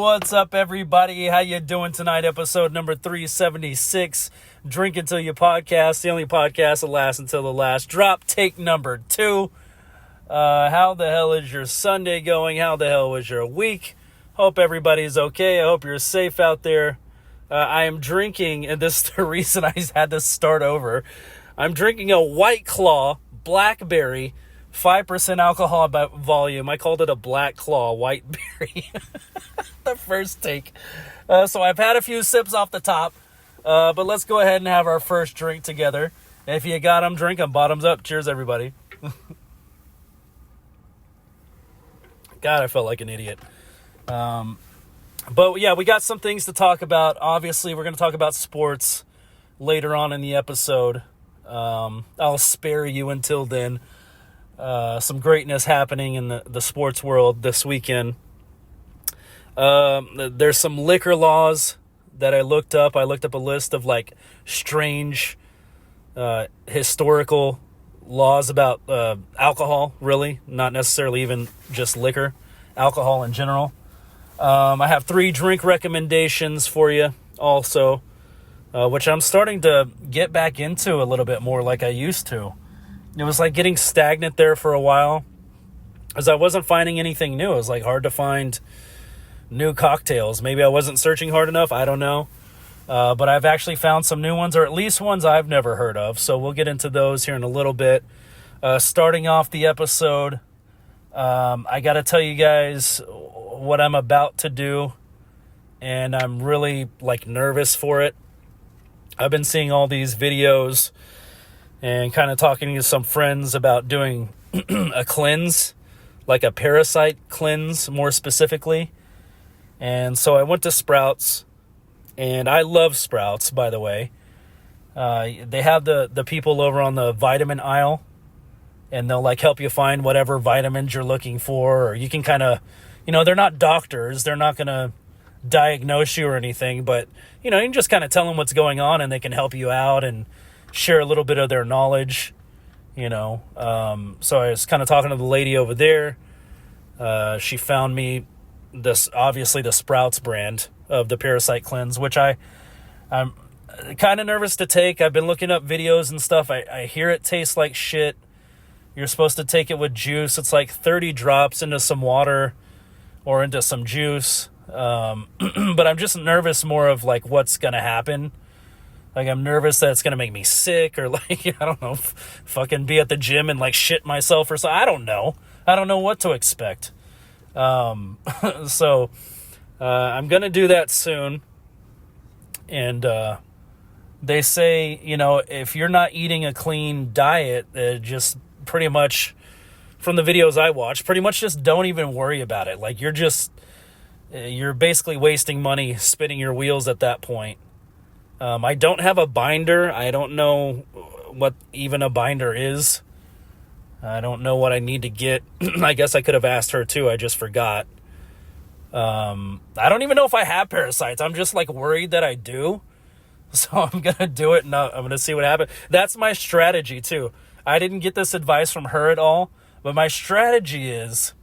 What's up, everybody? How you doing tonight? Episode number 376, Drink Until You Podcast, the only podcast that lasts until the last drop. Take number 2. How the hell is your Sunday going? How the hell was your week? Hope everybody's okay. I hope you're safe out there. I am drinking, and this is the reason I had to start over. I'm drinking a White Claw Blackberry, 5% alcohol by volume. I called it a Black Claw White Berry. The first take. So I've had a few sips off the top, but let's go ahead and have our first drink together. If you got them, drink them. Bottoms up. Cheers, everybody. God, I felt like an idiot. But yeah, we got some things to talk about. Obviously, we're going to talk about sports later on in the episode. I'll spare you until then. Some greatness happening in the sports world this weekend. There's some liquor laws that I looked up. I looked up a list of like strange historical laws about alcohol, really, not necessarily even just liquor, alcohol in general. I have 3 drink recommendations for you also, which I'm starting to get back into a little bit more like I used to. It was like getting stagnant there for a while as I wasn't finding anything new. It was like hard to find new cocktails. Maybe I wasn't searching hard enough. I don't know. But I've actually found some new ones, or at least ones I've never heard of. So we'll get into those here in a little bit. Starting off the episode, I got to tell you guys what I'm about to do. And I'm really like nervous for it. I've been seeing all these videos and kind of talking to some friends about doing a cleanse, like a parasite cleanse more specifically. And so I went to Sprouts, and I love Sprouts, by the way. They have the people over on the vitamin aisle, and they'll like help you find whatever vitamins you're looking for, or you can kind of, they're not doctors. They're not going to diagnose you or anything, but, you can just kind of tell them what's going on, and they can help you out and share a little bit of their knowledge, So I was kind of talking to the lady over there. She found me obviously the Sprouts brand of the Parasite Cleanse, which I'm kind of nervous to take. I've been looking up videos and stuff. I hear it tastes like shit. You're supposed to take it with juice. It's like 30 drops into some water or into some juice. But I'm just nervous more of like what's going to happen. Like, I'm nervous that it's going to make me sick or, like, I don't know, fucking be at the gym and, like, shit myself or something. I don't know. I don't know what to expect. So, I'm going to do that soon. And they say, if you're not eating a clean diet, just pretty much, from the videos I watch, pretty much just don't even worry about it. Like, you're basically wasting money spinning your wheels at that point. I don't have a binder. I don't know what even a binder is. I don't know what I need to get. I guess I could have asked her too. I just forgot. I don't even know if I have parasites. I'm just like worried that I do. So I'm going to do it and I'm going to see what happens. That's my strategy too. I didn't get this advice from her at all, but my strategy is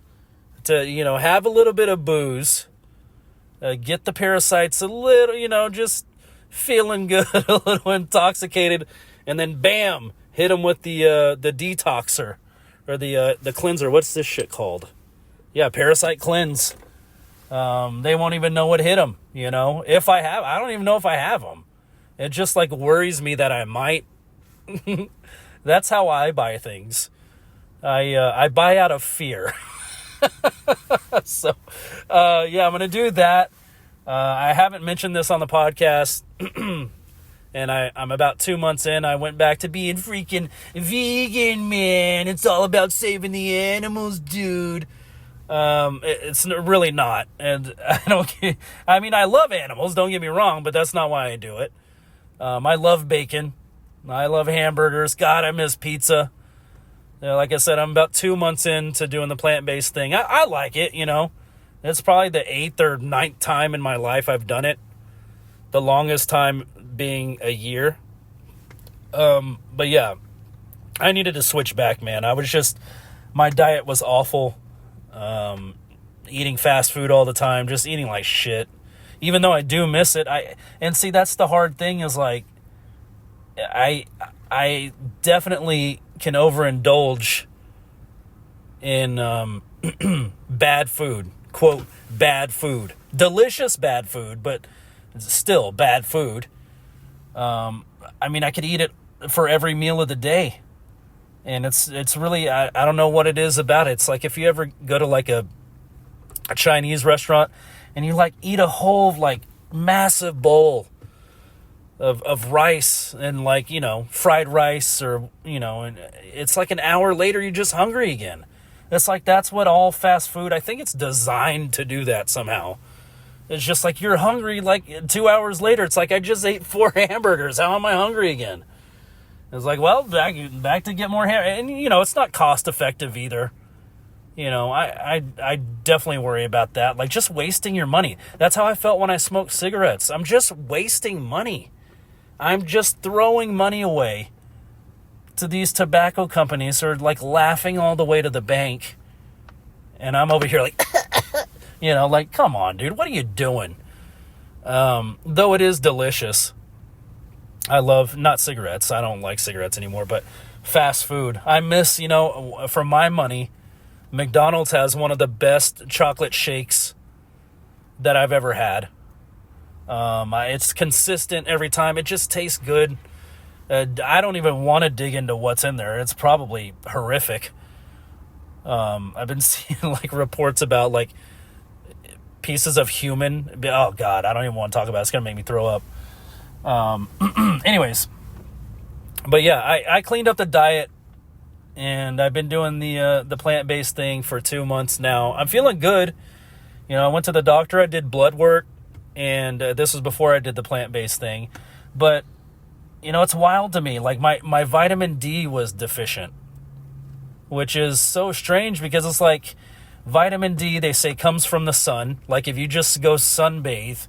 to, have a little bit of booze, get the parasites a little, just feeling good, a little intoxicated, and then bam, hit them with the detoxer or the cleanser. What's this shit called? Yeah, Parasite Cleanse. They won't even know what hit them. If I don't even know if I have them. It just like worries me that I might. That's how I buy things. I buy out of fear. So, yeah, I'm gonna do that. I haven't mentioned this on the podcast, and I'm about 2 months in. I went back to being freaking vegan, man. It's all about saving the animals, dude. It's really not, and I love animals, don't get me wrong, but that's not why I do it. I love bacon. I love hamburgers. God, I miss pizza. Like I said, I'm about 2 months into doing the plant-based thing. I like it, It's probably the 8th or 9th time in my life I've done it. The longest time being a year. But yeah, I needed to switch back, man. My diet was awful. eating fast food all the time, just eating like shit. Even though I do miss it, and see, that's the hard thing is like, I definitely can overindulge in bad food, quote, bad food, delicious bad food, but still bad food. I mean, I could eat it for every meal of the day, and it's really, I don't know what it is about it. It's like if you ever go to like a Chinese restaurant and you like eat a whole like massive bowl of rice and like, you know, fried rice, or, you know, and it's like an hour later you're just hungry again. It's like that's what all fast food, I think it's designed to do that somehow. It's just like you're hungry like 2 hours later. It's like I just ate 4 hamburgers. How am I hungry again? It's like, well, back to get more and you know, it's not cost effective either. You know, I definitely worry about that. Like just wasting your money. That's how I felt when I smoked cigarettes. I'm just wasting money. I'm just throwing money away to these tobacco companies who are like laughing all the way to the bank. And I'm over here like, you know, like, come on, dude, what are you doing? Though it is delicious. I love, not cigarettes. I don't like cigarettes anymore, but fast food. I miss, you know, for my money, McDonald's has one of the best chocolate shakes that I've ever had. It's consistent every time. It just tastes good. I don't even want to dig into what's in there. It's probably horrific. I've been seeing like reports about like pieces of human. Oh God, I don't even want to talk about it. It's going to make me throw up. Anyways, but yeah, I cleaned up the diet and I've been doing the plant-based thing for 2 months now. I'm feeling good. You know, I went to the doctor, I did blood work, and this was before I did the plant-based thing. But, you know, it's wild to me. Like my vitamin D was deficient, which is so strange because it's like vitamin D, they say, comes from the sun. Like if you just go sunbathe,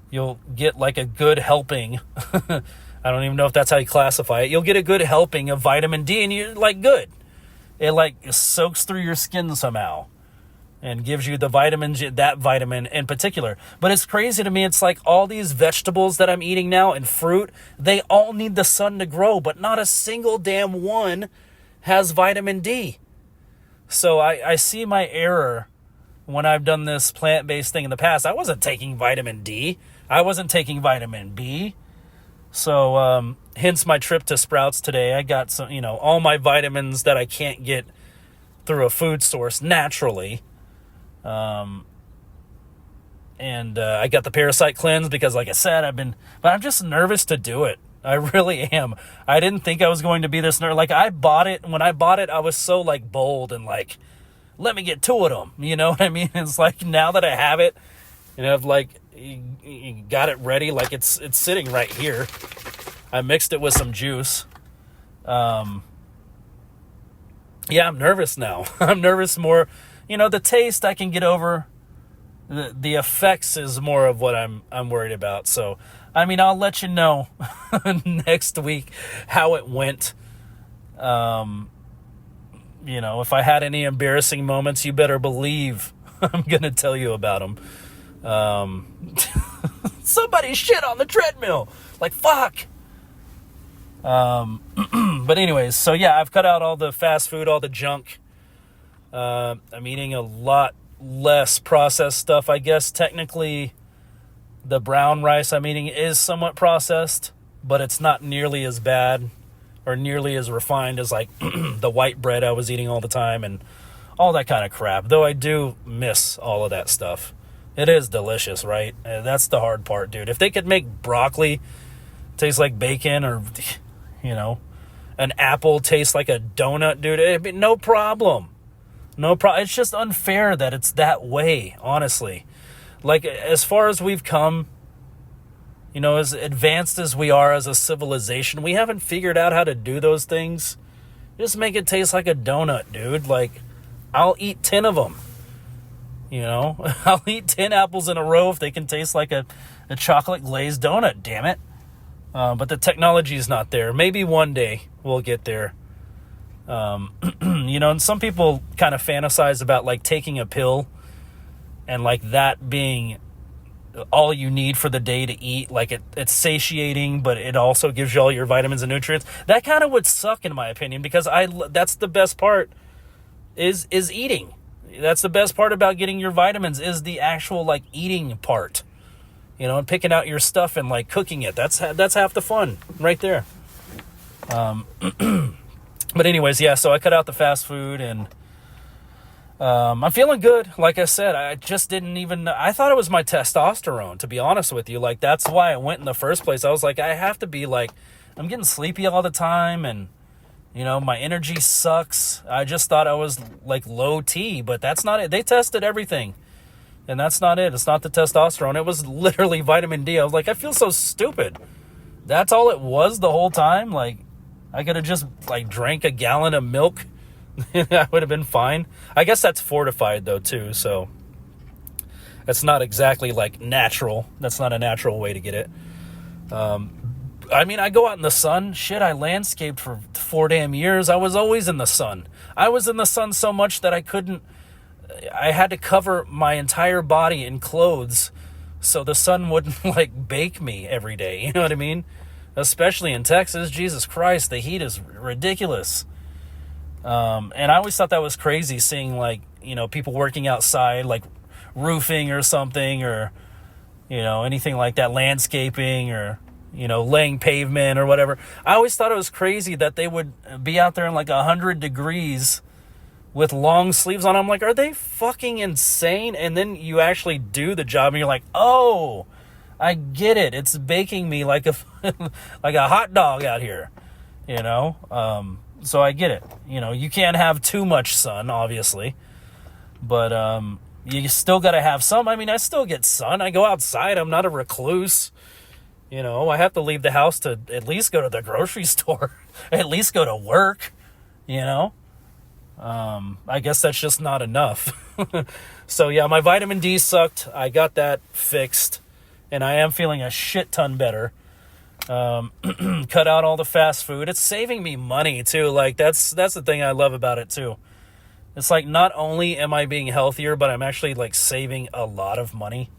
you'll get like a good helping. I don't even know if that's how you classify it. You'll get a good helping of vitamin D and you're like good. It like soaks through your skin somehow and gives you the vitamins, that vitamin in particular. But it's crazy to me. It's like all these vegetables that I'm eating now and fruit, they all need the sun to grow, but not a single damn one has vitamin D. So I see my error when I've done this plant-based thing in the past. I wasn't taking vitamin D. I wasn't taking vitamin B. So, hence my trip to Sprouts today. I got some, you know, all my vitamins that I can't get through a food source naturally. And I got the Parasite cleanse because, like I said, but I'm just nervous to do it. I really am. I didn't think I was going to be this nervous. Like when I bought it, I was so like bold and like, let me get two of them. You know what I mean? It's like now that I have it, you know, like you got it ready, like it's sitting right here. I mixed it with some juice. Yeah, I'm nervous now. I'm nervous more. You know, the taste I can get over. The effects is more of what I'm worried about. So, I mean, I'll let you know next week how it went. You know, if I had any embarrassing moments, you better believe I'm going to tell you about them. Somebody shit on the treadmill. Like, fuck. But anyways, so yeah, I've cut out all the fast food, all the junk. I'm eating a lot less processed stuff. I guess technically the brown rice I'm eating is somewhat processed, but it's not nearly as bad or nearly as refined as like the white bread I was eating all the time and all that kind of crap. Though I do miss all of that stuff. It is delicious, right? That's the hard part, dude. If they could make broccoli taste like bacon, or, you know, an apple taste like a donut, dude, it'd be no problem. No problem. It's just unfair that it's that way, honestly. Like, as far as we've come, you know, as advanced as we are as a civilization, we haven't figured out how to do those things. Just make it taste like a donut, dude. Like, I'll eat 10 of them. You know, I'll eat 10 apples in a row if they can taste like a chocolate glazed donut, damn it. But the technology is not there. Maybe one day we'll get there. You know, and some people kind of fantasize about like taking a pill and like that being all you need for the day to eat, like it's satiating, but it also gives you all your vitamins and nutrients. That kind of would suck in my opinion, because that's the best part is eating. That's the best part about getting your vitamins, is the actual like eating part, and picking out your stuff and like cooking it. That's half the fun right there. But anyways, yeah, so I cut out the fast food, and I'm feeling good. Like I said, I just I thought it was my testosterone, to be honest with you. Like, that's why I went in the first place. I was like, I have to be like, I'm getting sleepy all the time, and, my energy sucks. I just thought I was like low T, but that's not it. They tested everything, and that's not it. It's not the testosterone. It was literally vitamin D. I was like, I feel so stupid. That's all it was the whole time. Like, I could have just like drank a gallon of milk. That would have been fine. I guess that's fortified though too, so that's not exactly like natural. That's not a natural way to get it. I mean, I go out in the sun. Shit, I landscaped for 4 damn years. I was always in the sun. I was in the sun so much that I had to cover my entire body in clothes so the sun wouldn't like bake me every day. You know what I mean? Especially in Texas. Jesus Christ, the heat is ridiculous. And I always thought that was crazy, seeing like, people working outside, like roofing or something, or, anything like that, landscaping, or, laying pavement or whatever. I always thought it was crazy that they would be out there in like 100 degrees with long sleeves on. I'm like, are they fucking insane? And then you actually do the job and you're like, oh, I get it. It's baking me like a hot dog out here, So I get it. You can't have too much sun, obviously. But you still got to have some. I mean, I still get sun. I go outside. I'm not a recluse. I have to leave the house to at least go to the grocery store. At least go to work. I guess that's just not enough. So, yeah, my vitamin D sucked. I got that fixed. And I am feeling a shit ton better. Cut out all the fast food. It's saving me money too. Like that's the thing I love about it too. It's like, not only am I being healthier, but I'm actually like saving a lot of money.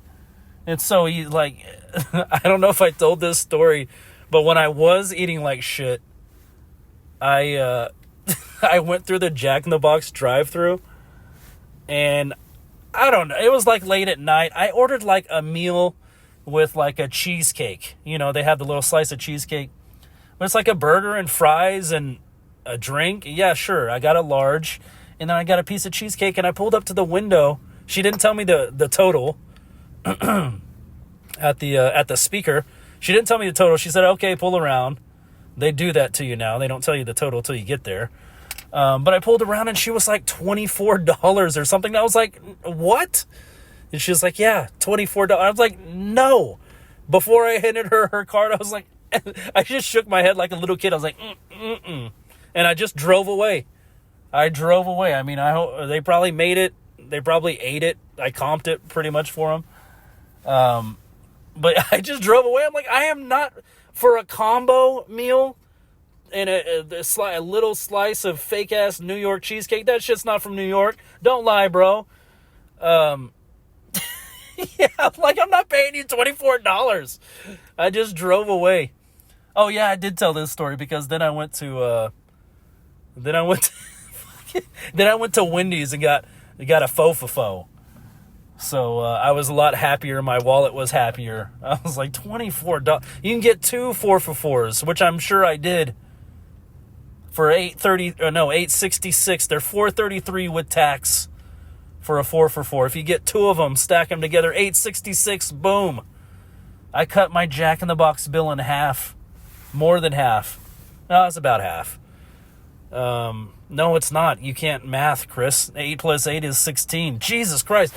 It's so like, I don't know if I told this story, but when I was eating like shit, I went through the Jack in the Box drive-thru, and I don't know, it was like late at night. I ordered like a meal with like a cheesecake. They have the little slice of cheesecake. But it's like a burger and fries and a drink. Yeah, sure. I got a large. And then I got a piece of cheesecake, and I pulled up to the window. She didn't tell me the total at the speaker. She didn't tell me the total. She said, okay, pull around. They do that to you now. They don't tell you the total till you get there. But I pulled around, and she was like $24 or something. I was like, what? And she was like, yeah, $24. I was like, no. Before I handed her card, I was like, I just shook my head like a little kid. I was like, mm-mm. And I just drove away. I drove away. I mean, they probably made it. They probably ate it. I comped it pretty much for them. But I just drove away. I'm like, I am not, for a combo meal and a little slice of fake-ass New York cheesecake. That shit's not from New York. Don't lie, bro. Yeah, like, I'm not paying you $24. I just drove away. Oh yeah, I did tell this story because then I went to Wendy's and got a faux. So I was a lot happier. My wallet was happier. I was like, $24. You can get 2 4-for-4s, which I'm sure I did, for $8.66. They're $4.33 with tax for a 4-for-4. If you get 2 of them, stack them together, $8.66. Boom. I cut my Jack in the Box bill in half, more than half. No, it's about half. No, it's not. You can't math, Chris. 8 plus 8 is 16. Jesus Christ.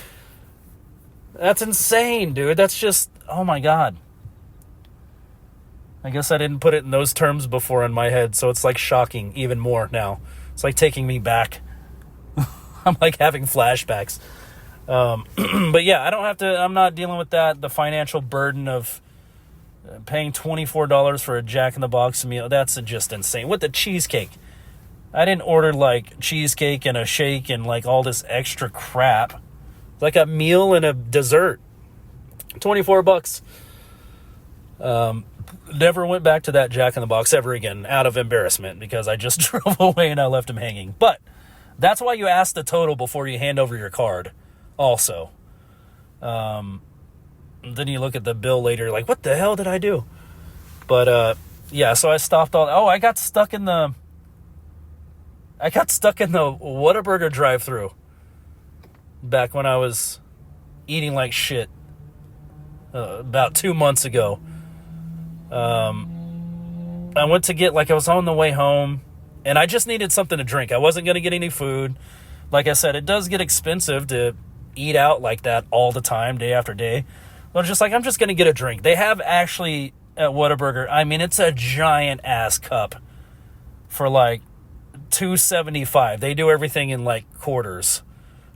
That's insane, dude. That's just, oh my God. I guess I didn't put it in those terms before in my head, so it's like shocking even more now. It's like taking me back. I'm like having flashbacks. But yeah, I'm not dealing with that. The financial burden of paying $24 for a Jack in the Box meal. That's just insane. With the cheesecake. I didn't order like cheesecake and a shake and like all this extra crap. It's like a meal and a dessert. $24. Never went back to that Jack in the Box ever again out of embarrassment because I just drove away and I left him hanging. But that's why you ask the total before you hand over your card also. Then you look at the bill later like, what the hell did I do? But yeah, so I stopped I got stuck in the Whataburger drive-thru back when I was eating like shit about 2 months ago. I went to get, I was on the way home, and I just needed something to drink. I wasn't going to get any food. Like I said, it does get expensive to eat out like that all the time, day after day. I was just like, I'm just going to get a drink. They have actually, at Whataburger, I mean, it's a giant-ass cup for, $2.75. They do everything in, quarters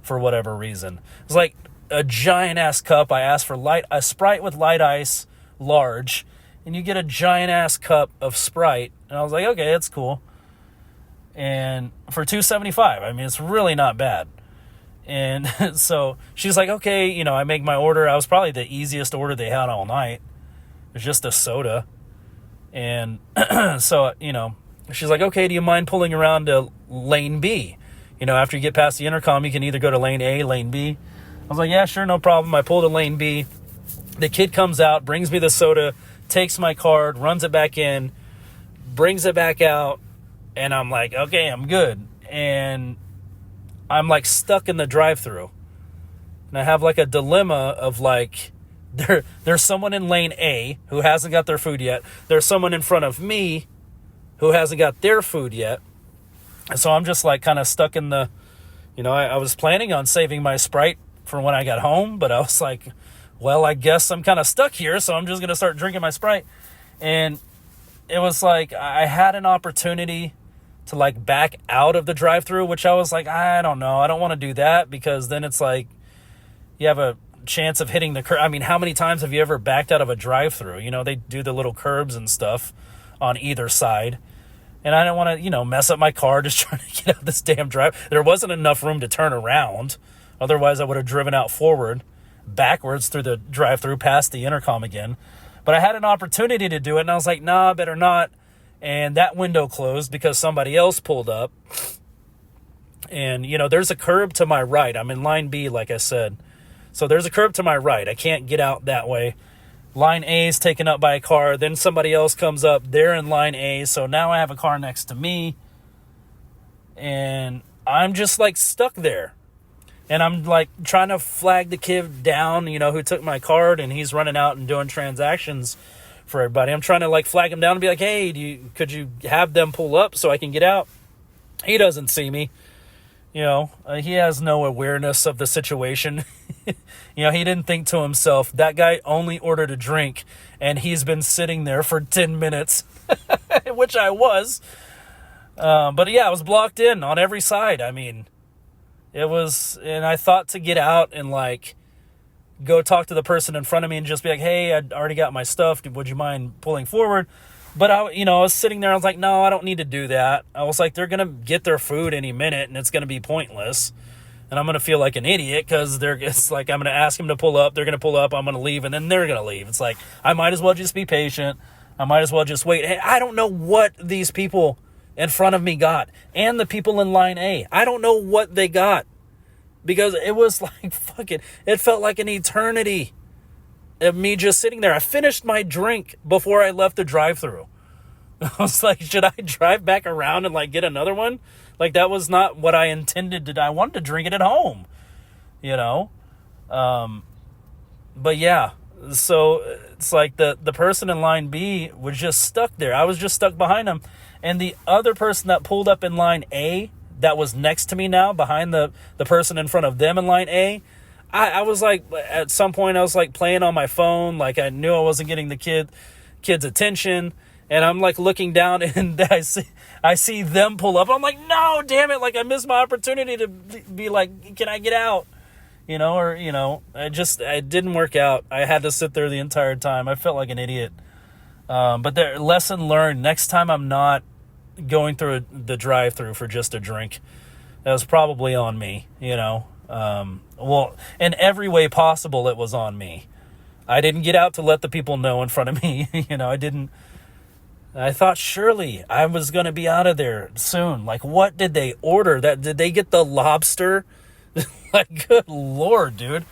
for whatever reason. It's like a giant-ass cup. I asked for a Sprite with light ice, large, and you get a giant-ass cup of Sprite. And I was like, okay, that's cool. And for $2.75, I mean, it's really not bad. And so she's like, okay, I make my order. I was probably the easiest order they had all night. It was just a soda. And so, she's like, okay, do you mind pulling around to lane B? After you get past the intercom, you can either go to lane A, lane B. I was like, yeah, sure, no problem. I pulled to lane B. The kid comes out, brings me the soda, takes my card, runs it back in, brings it back out, and I'm like, okay, I'm good. And I'm stuck in the drive-thru. And I have a dilemma of there's someone in lane A who hasn't got their food yet. There's someone in front of me who hasn't got their food yet. And so I'm just kind of stuck in the, I was planning on saving my Sprite for when I got home, but I was like, well, I guess I'm kind of stuck here, so I'm just going to start drinking my Sprite. And it was I had an opportunity to back out of the drive-thru, which I was I don't know. I don't want to do that because then it's you have a chance of hitting the curb. I mean, how many times have you ever backed out of a drive-thru? They do the little curbs and stuff on either side. And I don't want to, mess up my car just trying to get out this damn drive. There wasn't enough room to turn around. Otherwise, I would have driven out backwards through the drive-thru, past the intercom again. But I had an opportunity to do it, and I was like, nah, better not. And that window closed because somebody else pulled up. And, there's a curb to my right. I'm in line B, like I said. So there's a curb to my right. I can't get out that way. Line A is taken up by a car. Then somebody else comes up. They're in line A. So now I have a car next to me. And I'm just stuck there. And I'm trying to flag the kid down, who took my card. And he's running out and doing transactions for everybody. I'm trying to flag him down and be like, hey, could you have them pull up so I can get out? He doesn't see me. He has no awareness of the situation. He didn't think to himself, that guy only ordered a drink and he's been sitting there for 10 minutes, which I was. But yeah, I was blocked in on every side. I mean, it was, and I thought to get out and go talk to the person in front of me and just be like, hey, I already got my stuff. Would you mind pulling forward? But I was sitting there. I was like, no, I don't need to do that. I was like, they're going to get their food any minute and it's going to be pointless. And I'm going to feel like an idiot because I'm going to ask them to pull up. They're going to pull up. I'm going to leave and then they're going to leave. It's I might as well just be patient. I might as well just wait. Hey, I don't know what these people in front of me got and the people in line A. I don't know what they got because it was it felt like an eternity of me just sitting there. I finished my drink before I left the drive-thru. I was like, should I drive back around and get another one? That was not what I intended to do. I wanted to drink it at home, But yeah, so it's the person in line B was just stuck there. I was just stuck behind him. And the other person that pulled up in line A that was next to me now, behind the person in front of them in line A, I was at some point I was playing on my phone. I knew I wasn't getting the kid's attention. And I'm looking down and I see them pull up. I'm like, no, damn it. I missed my opportunity to be can I get out? It didn't work out. I had to sit there the entire time. I felt like an idiot. But the lesson learned, next time I'm not going through the drive-thru for just a drink. That was probably on me, Well, in every way possible, it was on me. I didn't get out to let the people know in front of me. I thought surely I was going to be out of there soon. Like, what did they order? Did they get the lobster? Like, good Lord, dude.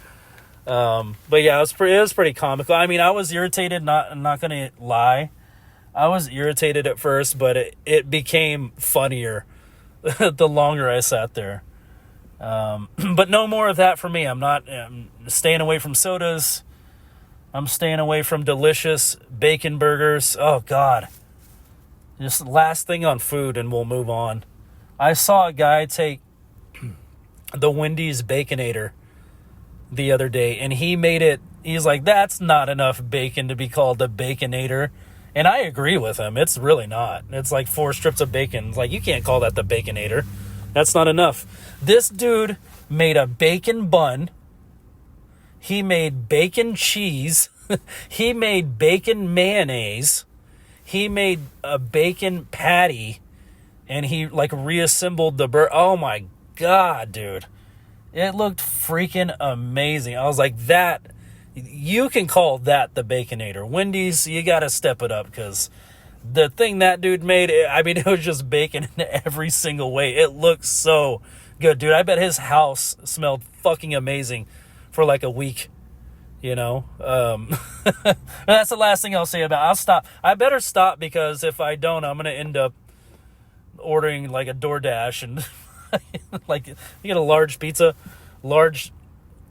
But yeah, it was pretty comical. I mean, I was irritated, not going to lie. I was irritated at first, but it became funnier the longer I sat there. But no more of that for me. I'm staying away from sodas. I'm staying away from delicious bacon burgers. Oh, God. Just last thing on food, and we'll move on. I saw a guy take the Wendy's Baconator the other day, and he's like, that's not enough bacon to be called a Baconator. And I agree with him. It's really not. It's like 4 strips of bacon. It's like, you can't call that the Baconator. That's not enough. This dude made a bacon bun. He made bacon cheese. He made bacon mayonnaise. He made a bacon patty. And he like reassembled the burger. Oh my God, dude. It looked freaking amazing. I was like, you can call that the Baconator. Wendy's, you got to step it up, because the thing that dude made, it was just bacon in every single way. It looked so good, dude. I bet his house smelled fucking amazing for like a week, That's the last thing I'll say about it. I'll stop. I better stop, because if I don't, I'm going to end up ordering like a DoorDash and like, you get a large pizza, large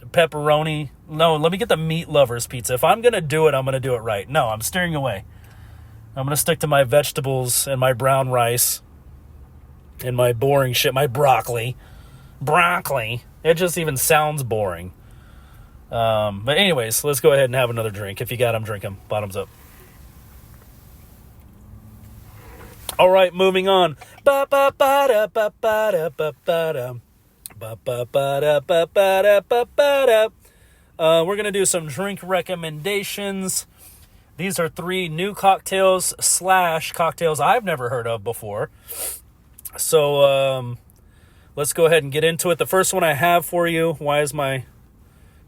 pepperoni. No, let me get the meat lovers pizza. If I'm going to do it, I'm going to do it right. No, I'm steering away. I'm going to stick to my vegetables and my brown rice and my boring shit, my broccoli. Broccoli. It just even sounds boring. But anyways, let's go ahead and have another drink. If you got them, drink them. Bottoms up. All right, moving on. We're going to do some drink recommendations. These are 3 new cocktails / cocktails I've never heard of before. So let's go ahead and get into it. The first one I have for you. Why is my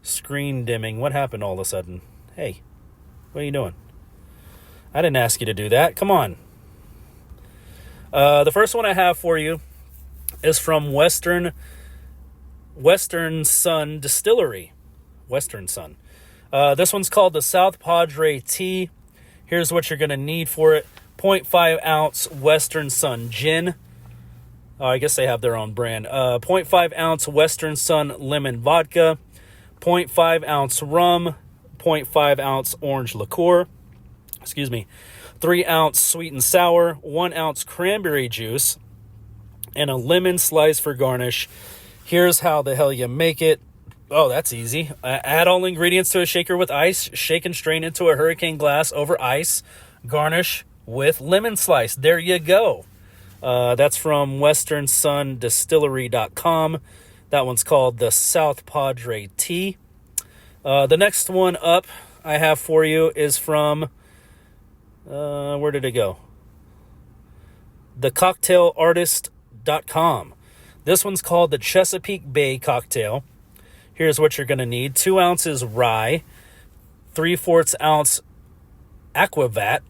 screen dimming? What happened all of a sudden? Hey, what are you doing? I didn't ask you to do that. Come on. The first one I have for you is from Western Sun Distillery. Western Sun. This one's called the South Padre Tea. Here's what you're going to need for it. 0.5 ounce Western Sun gin. Oh, I guess they have their own brand. 0.5 ounce Western Sun lemon vodka. 0.5 ounce rum. 0.5 ounce orange liqueur. 3 ounce sweet and sour. 1 ounce cranberry juice. And a lemon slice for garnish. Here's how the hell you make it. Oh, that's easy. Add all ingredients to a shaker with ice. Shake and strain into a hurricane glass over ice. Garnish with lemon slice. There you go. That's from westernsun.distillery.com. That one's called the South Padre Tea. The next one up I have for you is from... where did it go? thecocktailartist.com. This one's called the Chesapeake Bay Cocktail. Here's what you're going to need. 2 ounces rye, 3/4 ounce aquavit,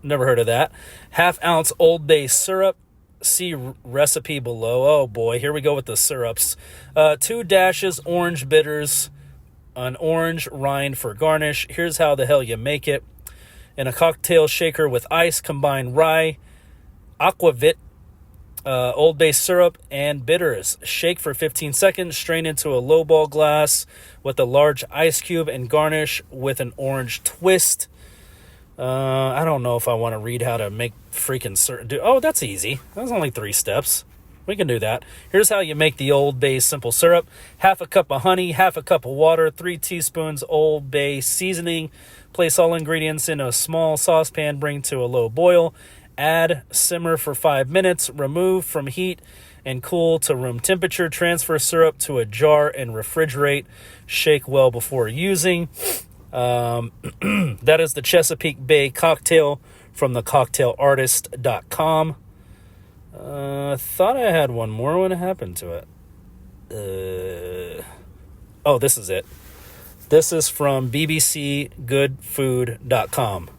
never heard of that. 1/2 ounce Old Bay syrup, see recipe below. Oh boy, here we go with the syrups. 2 dashes orange bitters, an orange rind for garnish. Here's how the hell you make it. In a cocktail shaker with ice, combine rye, aquavit, Old Bay syrup, and bitters. Shake for 15 seconds, strain into a lowball glass with a large ice cube, and garnish with an orange twist. I don't know if I want to read how to make freaking syrup. Oh, that's easy. That's only 3 steps. We can do that. Here's how you make the Old Bay simple syrup. 1/2 cup of honey, 1/2 cup of water, 3 teaspoons Old Bay seasoning. Place all ingredients in a small saucepan, bring to a low boil. Add, simmer for 5 minutes, remove from heat, and cool to room temperature. Transfer syrup to a jar and refrigerate. Shake well before using. That is the Chesapeake Bay Cocktail from thecocktailartist.com. I thought I had one more. What happened to it? Oh, this is it. This is from bbcgoodfood.com.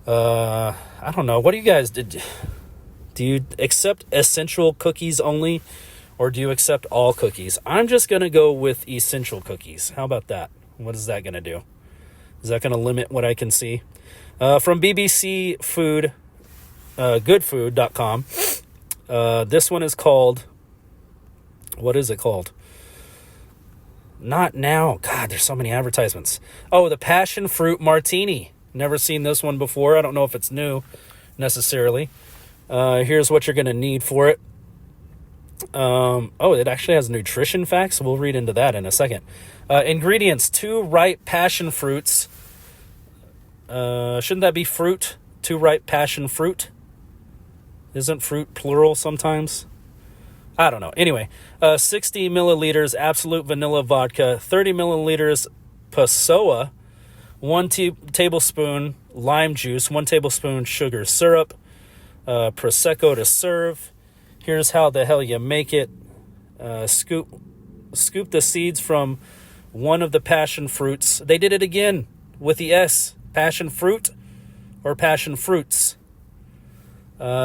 I don't know. What do you guys do? Do you accept essential cookies only, or do you accept all cookies? I'm just going to go with essential cookies. How about that? What is that going to do? Is that going to limit what I can see? From BBC Food, goodfood.com. This one is called, what is it called? Not now. God, there's so many advertisements. Oh, the Passion Fruit Martini. Never seen this one before. I don't know if it's new necessarily. Here's what you're going to need for it. It actually has nutrition facts. We'll read into that in a second. Ingredients: 2 ripe passion fruits. Shouldn't that be fruit? 2 ripe passion fruit? Isn't fruit plural sometimes? I don't know. Anyway, 60 milliliters absolute vanilla vodka, 30 milliliters Passoa, 1 tablespoon lime juice, 1 tablespoon sugar syrup, Prosecco to serve. Here's how the hell you make it. Scoop the seeds from one of the passion fruits. They did it again with the S. Passion fruit or passion fruits.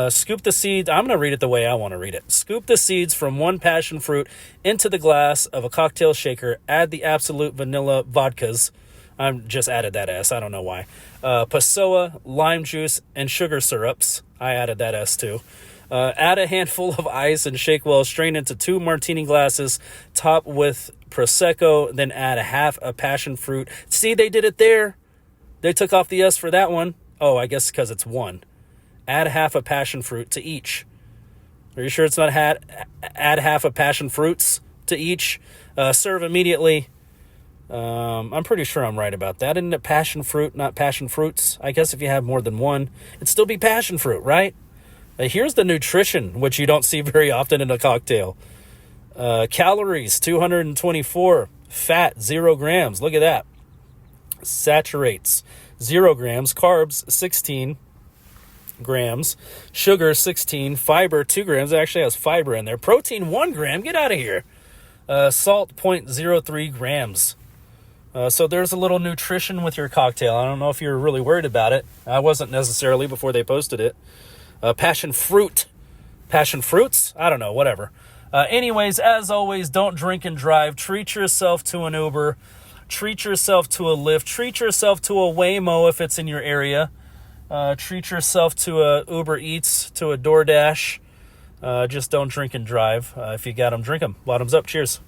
Scoop the seeds. I'm going to read it the way I want to read it. Scoop the seeds from 1 passion fruit into the glass of a cocktail shaker. Add the absolute vanilla vodkas. I'm just added that S. I don't know why. Passoa, lime juice, and sugar syrups. I added that S too. Add a handful of ice and shake well. Strain into 2 martini glasses. Top with Prosecco. Then add a half a passion fruit. See, they did it there. They took off the S for that one. Oh, I guess because it's 1. Add half a passion fruit to each. Are you sure it's not add half a passion fruits to each? Serve immediately. I'm pretty sure I'm right about that. Isn't it passion fruit, not passion fruits? I guess if you have more than one, it'd still be passion fruit, right? Here's the nutrition, which you don't see very often in a cocktail. Calories, 224. Fat, 0 grams. Look at that. Saturates, 0 grams. Carbs, 16 grams. Sugar, 16. Fiber, 2 grams. It actually has fiber in there. Protein, 1 gram. Get out of here. Salt, 0.03 grams. So there's a little nutrition with your cocktail. I don't know if you're really worried about it. I wasn't necessarily before they posted it. Passion fruits? I don't know, whatever. Anyways, as always, don't drink and drive. Treat yourself to an Uber. Treat yourself to a Lyft. Treat yourself to a Waymo if it's in your area. Treat yourself to a Uber Eats, to a DoorDash. Just don't drink and drive. If you got them, drink them. Bottoms up. Cheers.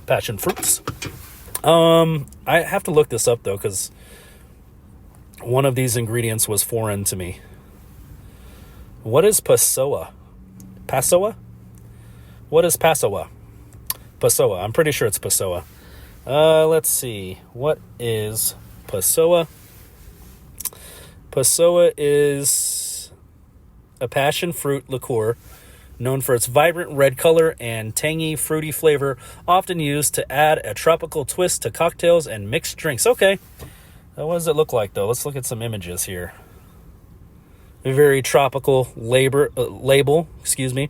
Passion fruits. I have to look this up, though, because one of these ingredients was foreign to me. What is Passoa? Passoa? What is Passoa? Passoa. I'm pretty sure it's Passoa. Let's see. What is Passoa? Passoa is a passion fruit liqueur known for its vibrant red color and tangy, fruity flavor, often used to add a tropical twist to cocktails and mixed drinks. Okay. What does it look like, though? Let's look at some images here. A very tropical label. Excuse me.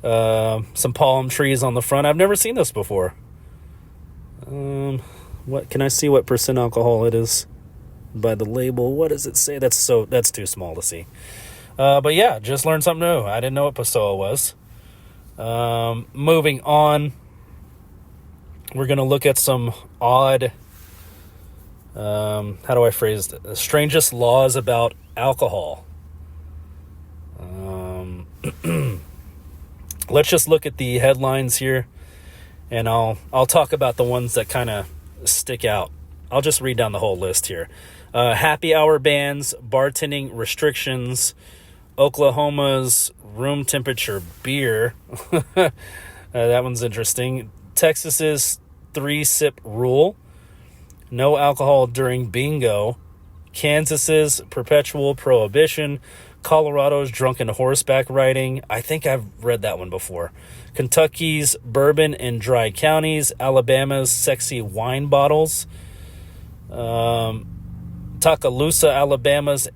Some palm trees on the front. I've never seen this before. What can I see? What percent alcohol it is by the label? What does it say? That's too small to see. But yeah, just learned something new. I didn't know what Passoa was. Moving on, we're gonna look at some odd. How do I phrase it? The strangest laws about alcohol. Let's just look at the headlines here, and I'll talk about the ones that kind of stick out. I'll just read down the whole list here. Happy hour bans, bartending restrictions, Oklahoma's room temperature beer. That one's interesting. Texas's 3-sip rule. No alcohol during bingo. Kansas's perpetual prohibition. Colorado's drunken horseback riding. I think I've read that one before. Kentucky's bourbon in dry counties. Alabama's sexy wine bottles. Tuscaloosa, Alabama's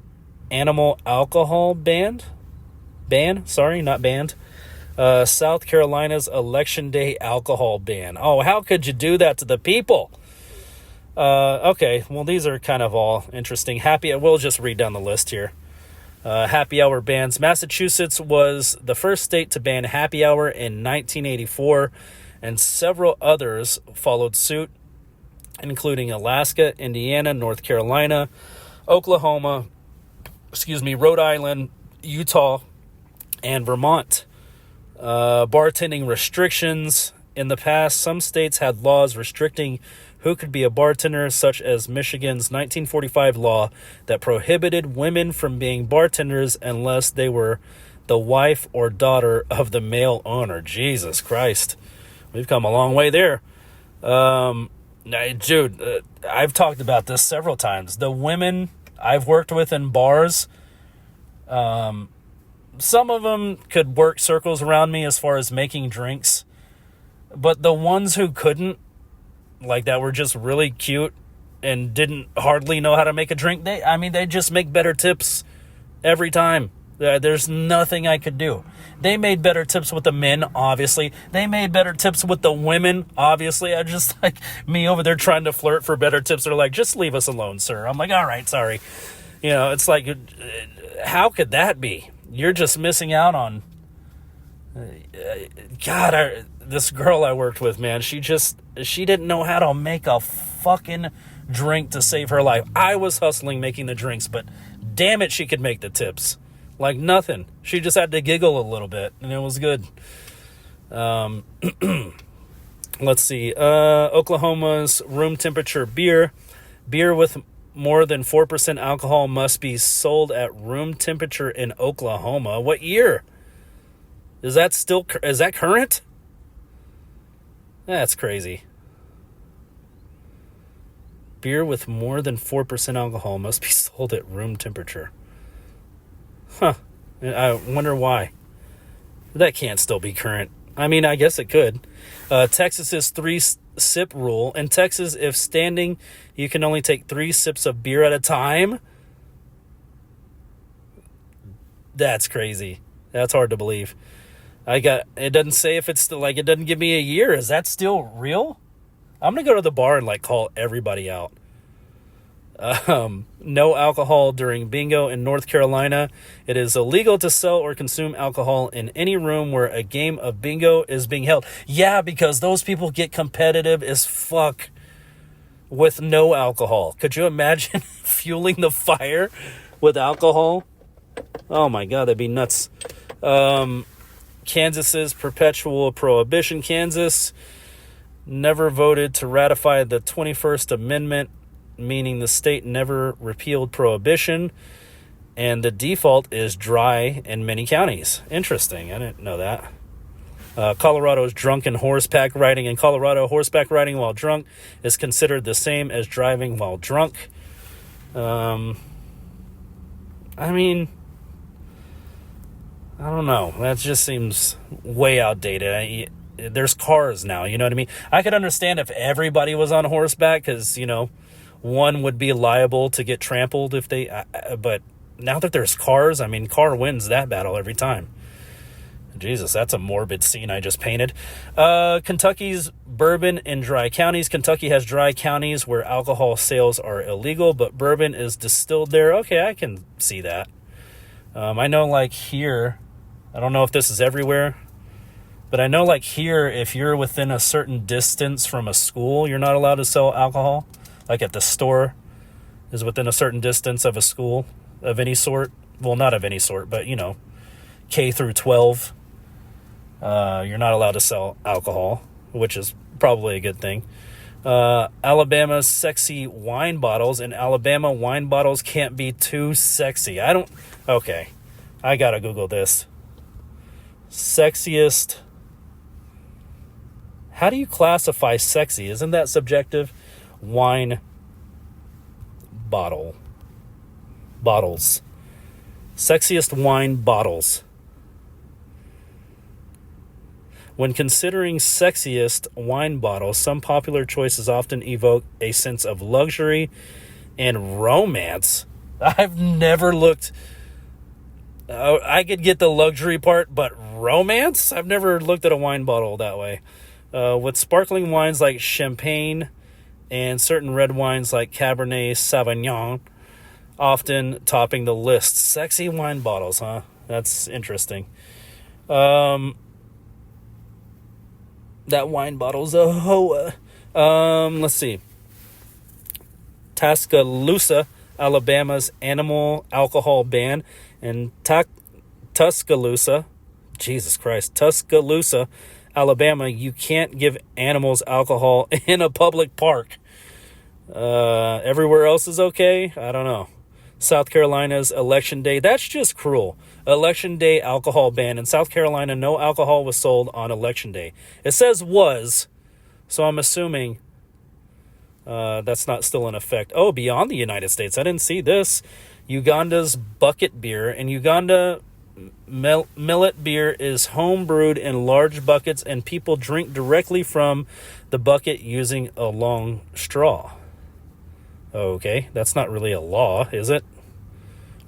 animal alcohol ban. ban. Sorry, not banned. South Carolina's election day alcohol ban. Oh, how could you do that to the people? Okay, well, these are kind of all interesting. We'll just read down the list here. Happy hour bans. Massachusetts was the first state to ban happy hour in 1984, and several others followed suit, including Alaska, Indiana, North Carolina, Oklahoma, Rhode Island, Utah, and Vermont. Bartending restrictions. In the past, some states had laws restricting who could be a bartender, such as Michigan's 1945 law that prohibited women from being bartenders unless they were the wife or daughter of the male owner. Jesus Christ. We've come a long way there. Dude, I've talked about this several times. The women I've worked with in bars, some of them could work circles around me as far as making drinks. But the ones who couldn't, like that were just really cute and didn't hardly know how to make a drink, they just make better tips every time. There's nothing I could do. They made better tips with the men, obviously. They made better tips with the women, obviously. I just like me over there trying to flirt for better tips. They're like, just leave us alone, sir. I'm like, all right, sorry. It's like, how could that be? You're just missing out on... God, this girl I worked with, man, she didn't know how to make a fucking drink to save her life. I was hustling making the drinks, but damn it, she could make the tips. Like nothing. She just had to giggle a little bit, and it was good. Let's see. Oklahoma's room temperature beer. Beer with more than 4% alcohol must be sold at room temperature in Oklahoma. What year? Is that current? That's crazy. Beer with more than 4% alcohol must be sold at room temperature. Huh. I wonder why. That can't still be current. I mean, I guess it could. Texas's 3-sip rule. In Texas, if standing, you can only take 3 sips of beer at a time. That's crazy. That's hard to believe. It doesn't say if it's still, it doesn't give me a year. Is that still real? I'm going to go to the bar and call everybody out. No alcohol during bingo in North Carolina. It is illegal to sell or consume alcohol in any room where a game of bingo is being held. Yeah, because those people get competitive as fuck with no alcohol. Could you imagine fueling the fire with alcohol? Oh my God, that'd be nuts. Kansas's perpetual prohibition. Kansas never voted to ratify the 21st Amendment, meaning the state never repealed prohibition, and the default is dry in many counties. Interesting. I didn't know that. Colorado's drunken horseback riding. In Colorado, horseback riding while drunk is considered the same as driving while drunk. I mean, I don't know. That just seems way outdated. There's cars now, you know what I mean? I could understand if everybody was on horseback because, one would be liable to get trampled if they... but now that there's cars, I mean, car wins that battle every time. Jesus, that's a morbid scene I just painted. Kentucky's bourbon in dry counties. Kentucky has dry counties where alcohol sales are illegal, but bourbon is distilled there. Okay, I can see that. I know here... I don't know if this is everywhere, but I know here, if you're within a certain distance from a school, you're not allowed to sell alcohol. Like at the store is within a certain distance of a school of any sort. Well, not of any sort, but K through 12. You're not allowed to sell alcohol, which is probably a good thing. Alabama's sexy wine bottles. In Alabama, wine bottles can't be too sexy. Okay. I gotta Google this. Sexiest. How do you classify sexy? Isn't that subjective? Wine bottles. Sexiest wine bottles. When considering sexiest wine bottles, some popular choices often evoke a sense of luxury and romance. I've never looked I could get the luxury part, but romance? I've never looked at a wine bottle that way. With sparkling wines like champagne and certain red wines like Cabernet Sauvignon often topping the list. Sexy wine bottles, huh? That's interesting. That wine bottle's a hoa. Let's see. Tuscaloosa, Alabama's animal alcohol ban, and Tuscaloosa, Alabama, you can't give animals alcohol in a public park. Everywhere else is okay? I don't know. South Carolina's election day. That's just cruel. Election day alcohol ban. In South Carolina, no alcohol was sold on election day. It says was, so I'm assuming that's not still in effect. Oh, beyond the United States. I didn't see this. Uganda's bucket beer. In Uganda, millet beer is home brewed in large buckets, and people drink directly from the bucket using a long straw. Okay, that's not really a law, is it?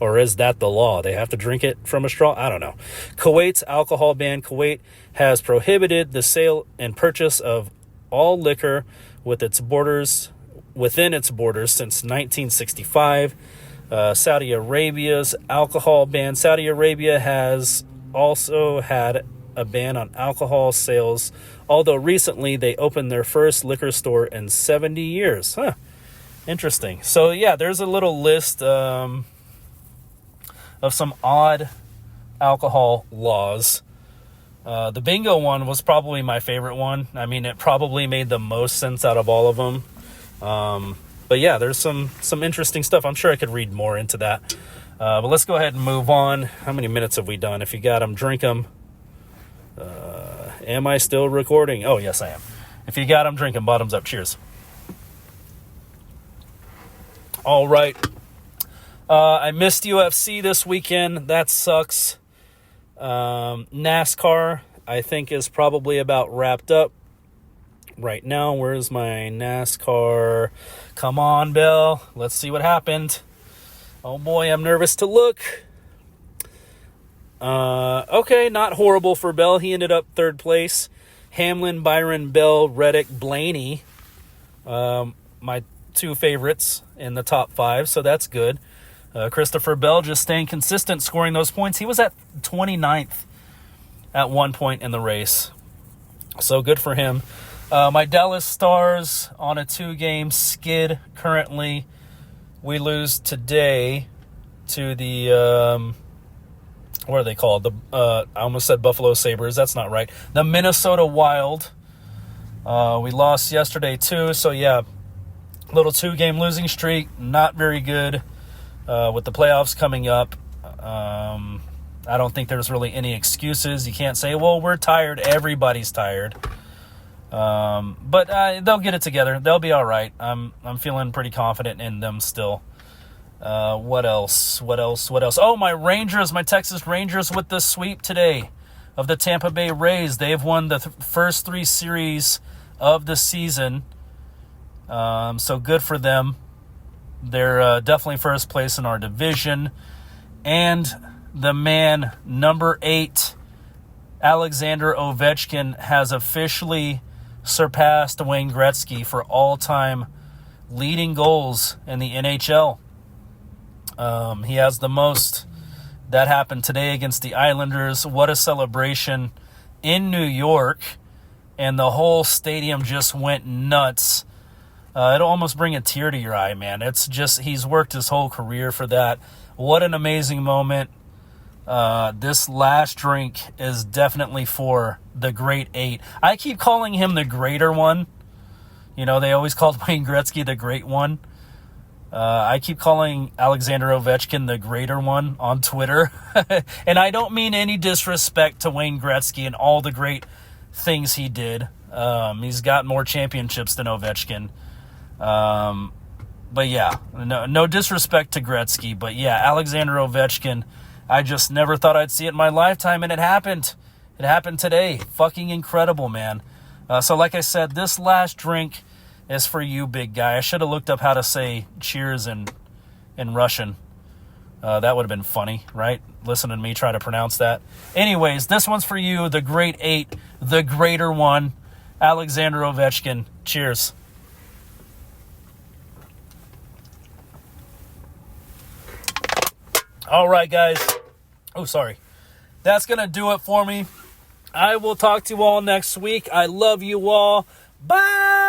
Or is that the law? They have to drink it from a straw? I don't know. Kuwait's alcohol ban. Kuwait has prohibited the sale and purchase of all liquor within its borders since 1965. Saudi Arabia's alcohol ban. Saudi Arabia has also had a ban on alcohol sales, although recently they opened their first liquor store in 70 years. Huh. Interesting. So, yeah, there's a little list of some odd alcohol laws. The bingo one was probably my favorite one. I mean, it probably made the most sense out of all of them. But yeah, there's some interesting stuff. I'm sure I could read more into that. But let's go ahead and move on. How many minutes have we done? If you got them, drink them. Am I still recording? Oh, yes, I am. If you got them, drink them. Bottoms up. Cheers. All right. I missed UFC this weekend. That sucks. NASCAR, I think, is probably about wrapped up right now. Where's my NASCAR? Come on, Bill. Let's see what happened. Oh, boy, I'm nervous to look. Okay, not horrible for Bell. He ended up third place. Hamlin, Byron, Bell, Reddick, Blaney. My two favorites in the top five, so that's good. Christopher Bell just staying consistent, scoring those points. He was at 29th at one point in the race, so good for him. My Dallas Stars on a 2-game skid currently. We lose today to the, what are they called? I almost said Buffalo Sabres. That's not right. The Minnesota Wild. We lost yesterday too, so yeah, little 2-game losing streak. Not very good. With the playoffs coming up, I don't think there's really any excuses. You can't say, well, we're tired. Everybody's tired. But they'll get it together. They'll be all right. I'm feeling pretty confident in them still. What else? Oh, my Texas Rangers with the sweep today of the Tampa Bay Rays. They've won the first 3 series of the season. So good for them. They're definitely first place in our division. And the man, number 8, Alexander Ovechkin, has officially surpassed Wayne Gretzky for all-time leading goals in the NHL. He has the most. That happened today against the Islanders. What a celebration in New York. And the whole stadium just went nuts. It'll almost bring a tear to your eye, man. It's just, he's worked his whole career for that. What an amazing moment. This last drink is definitely for the Great 8. I keep calling him the greater one. You know, they always called Wayne Gretzky the Great One. I keep calling Alexander Ovechkin the greater one on Twitter. And I don't mean any disrespect to Wayne Gretzky and all the great things he did. He's got more championships than Ovechkin. But yeah, no disrespect to Gretzky, but yeah, Alexander Ovechkin, I just never thought I'd see it in my lifetime, and it happened. It happened today. Fucking incredible, man. So like I said, this last drink is for you, big guy. I should have looked up how to say cheers in Russian. That would have been funny, right? Listen to me try to pronounce that. Anyways, this one's for you, the great 8, the greater one, Alexander Ovechkin. Cheers. All right, guys. Oh, sorry. That's going to do it for me. I will talk to you all next week. I love you all. Bye.